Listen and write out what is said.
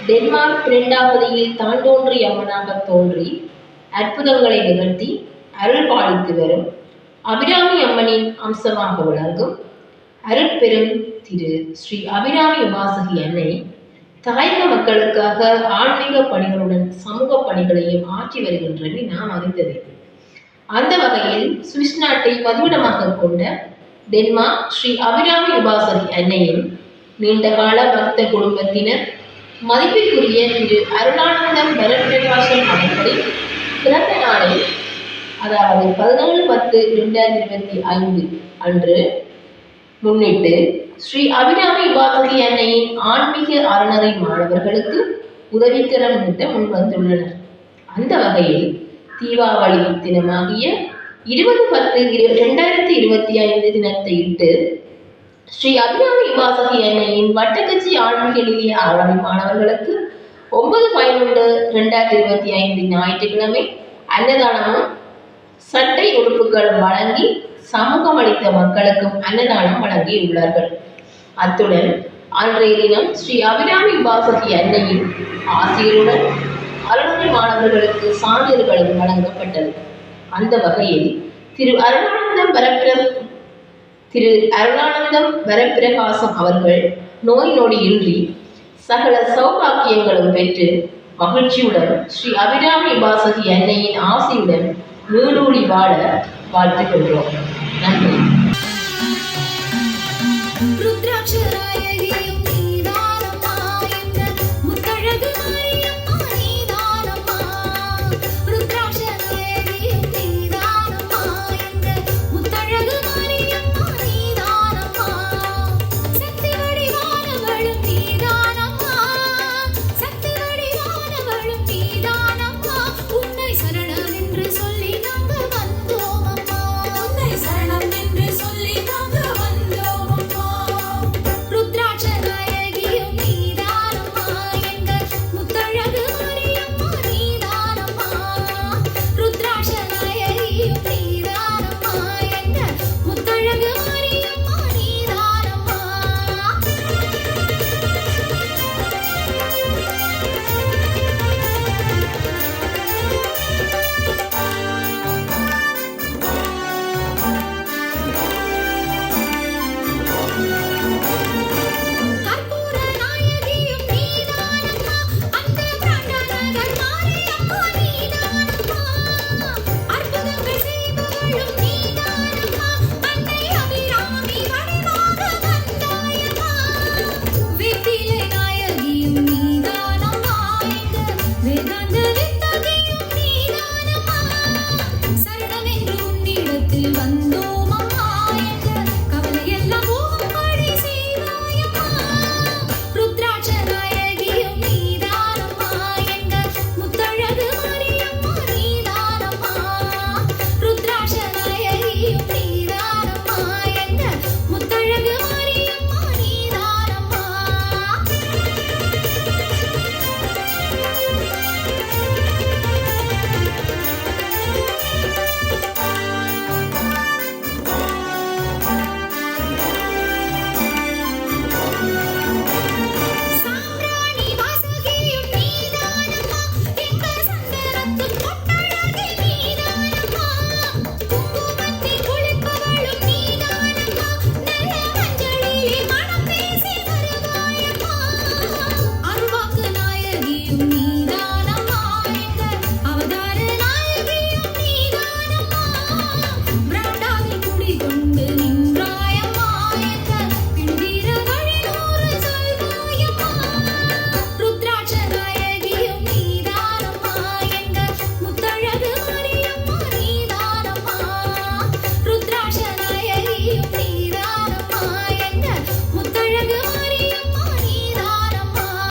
Denmark இரண்டாவதியில் தான் தோன்றி அம்மனாக தோன்றி அற்புதங்களை நிகழ்த்தி அருள் பாலித்து வரும் அபிராமி அம்மனின் அம்சமாக விளங்கும் அருட்பெரும் திரு ஸ்ரீ அபிராமி உபாசகி அன்னை தாயக மக்களுக்காக ஆன்மீக பணிகளுடன் சமூக பணிகளையும் ஆற்றி வருகின்றன நாம் அறிந்தது. அந்த வகையில் சுவிஸ் நாட்டை பதிவிடமாக கொண்ட டென்மார்க் ஸ்ரீ அபிராமி உபாசகி அன்னையின் நீண்டகால பக்த குடும்பத்தினர் மதிப்பிற்குரிய திரு அருளானந்தம் வரப்பிரகாசம் அவர்களின் பிறந்த நாளை, அதாவது 17/10/2025 அன்று முன்னிட்டு ஸ்ரீ அபிராமி உபாசகி அன்னையின் ஆன்மீக அறநெறி மாணவர்களுக்கு உதவிக்கரம் நீட்ட முன்வந்துள்ளனர். அந்த வகையில் தீபாவளி தினமாகிய 20/10/2025 தினத்தை இட்டு ஸ்ரீ அபிராமி உபாசகி அன்னையின் வட்டக்கச்சி ஆன்மீக நிலைய அறநெறி மாணவர்களுக்கு 9/11/2025 ஞாயிற்றுக்கிழமை அன்னதானமும் சட்டை உடுப்புகளும் வழங்கி சமூகம் அளித்த மக்களுக்கும் அன்னதானம் வழங்கியுள்ளார்கள். அத்துடன் அன்றைய தினம் ஸ்ரீ அபிராமி உபாசகி அன்னையின் ஆசிரியருடன் அறநெறி மாணவர்களுக்கு சான்றிதழ்களும் வழங்கப்பட்டது. அந்த வகையில் திரு அருளானந்தம் வரப்பிரகாசம் அவர்கள் நோய் நொடியின்றி சகல சௌபாக்கியங்களும் பெற்று மகிழ்ச்சியுடன் ஸ்ரீ அபிராமி உபாசகி அன்னையின் ஆசையுடன் நீடூழி வாழ வாழ்த்துகின்றோம். நன்றி.